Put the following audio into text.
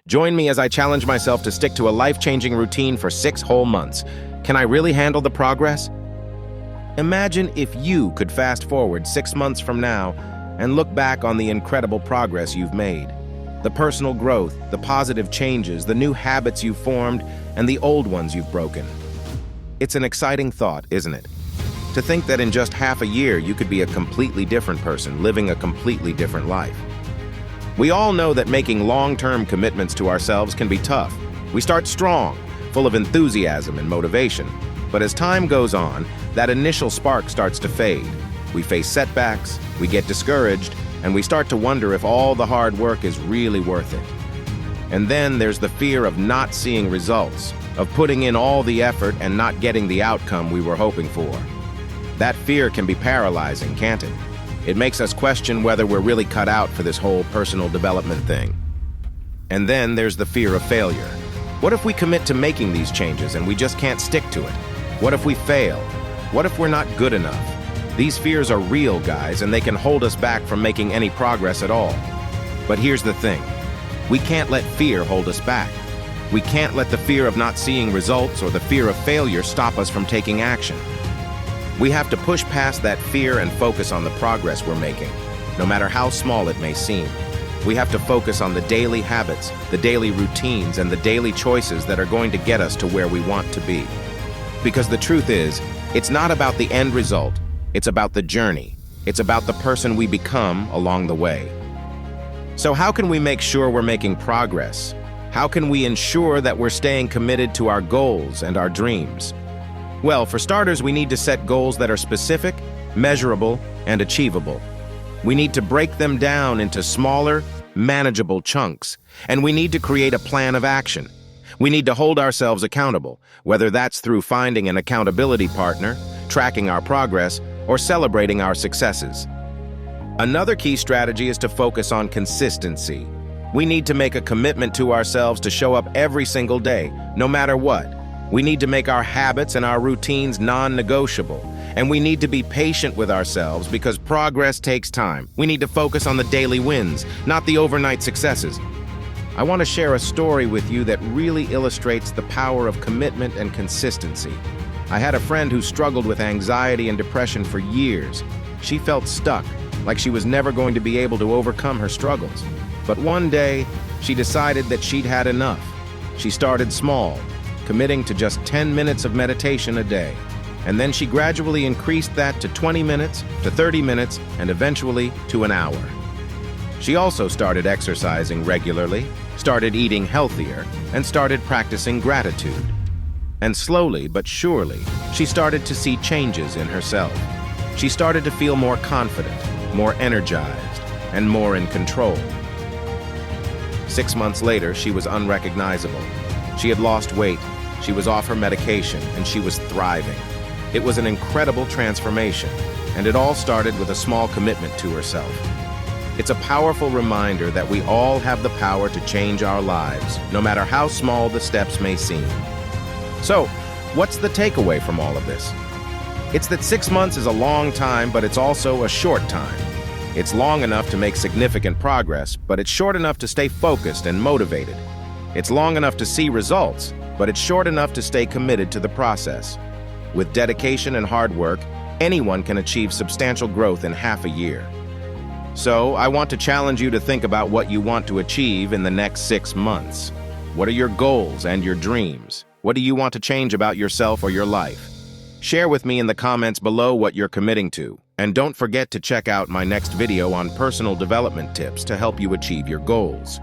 Join me as I challenge myself to stick to a life-changing routine for 6 whole months. Can I really handle the progress? Imagine if you could fast forward 6 months from now and look back on the incredible progress you've made. The personal growth, the positive changes, the new habits you've formed, and the old ones you've broken. It's an exciting thought, isn't it? To think that in just half a year you could be a completely different person, living a completely different life. We all know that making long-term commitments to ourselves can be tough. We start strong, full of enthusiasm and motivation. But as time goes on, that initial spark starts to fade. We face setbacks, we get discouraged, and we start to wonder if all the hard work is really worth it. And then there's the fear of not seeing results, of putting in all the effort and not getting the outcome we were hoping for. That fear can be paralyzing, can't it? It makes us question whether we're really cut out for this whole personal development thing. And then there's the fear of failure. What if we commit to making these changes and we just can't stick to it? What if we fail? What if we're not good enough? These fears are real, guys, and they can hold us back from making any progress at all. But here's the thing. We can't let fear hold us back. We can't let the fear of not seeing results or the fear of failure stop us from taking action. We have to push past that fear and focus on the progress we're making, no matter how small it may seem. We have to focus on the daily habits, the daily routines, and the daily choices that are going to get us to where we want to be. Because the truth is, it's not about the end result, it's about the journey. It's about the person we become along the way. So how can we make sure we're making progress? How can we ensure that we're staying committed to our goals and our dreams? Well, for starters, we need to set goals that are specific, measurable, and achievable. We need to break them down into smaller, manageable chunks, and we need to create a plan of action. We need to hold ourselves accountable, whether that's through finding an accountability partner, tracking our progress, or celebrating our successes. Another key strategy is to focus on consistency. We need to make a commitment to ourselves to show up every single day, no matter what. We need to make our habits and our routines non-negotiable, and we need to be patient with ourselves because progress takes time. We need to focus on the daily wins, not the overnight successes. I want to share a story with you that really illustrates the power of commitment and consistency. I had a friend who struggled with anxiety and depression for years. She felt stuck, like she was never going to be able to overcome her struggles. But one day, she decided that she'd had enough. She started small, committing to just 10 minutes of meditation a day. And then she gradually increased that to 20 minutes, to 30 minutes, and eventually to an hour. She also started exercising regularly, started eating healthier, and started practicing gratitude. And slowly but surely, she started to see changes in herself. She started to feel more confident, more energized, and more in control. 6 months later, she was unrecognizable. She had lost weight, she was off her medication, and she was thriving. It was an incredible transformation, and it all started with a small commitment to herself. It's a powerful reminder that we all have the power to change our lives, no matter how small the steps may seem. So, what's the takeaway from all of this? It's that 6 months is a long time, but it's also a short time. It's long enough to make significant progress, but it's short enough to stay focused and motivated. It's long enough to see results, but it's short enough to stay committed to the process. With dedication and hard work, anyone can achieve substantial growth in half a year. So, I want to challenge you to think about what you want to achieve in the next 6 months. What are your goals and your dreams? What do you want to change about yourself or your life? Share with me in the comments below what you're committing to. And don't forget to check out my next video on personal development tips to help you achieve your goals.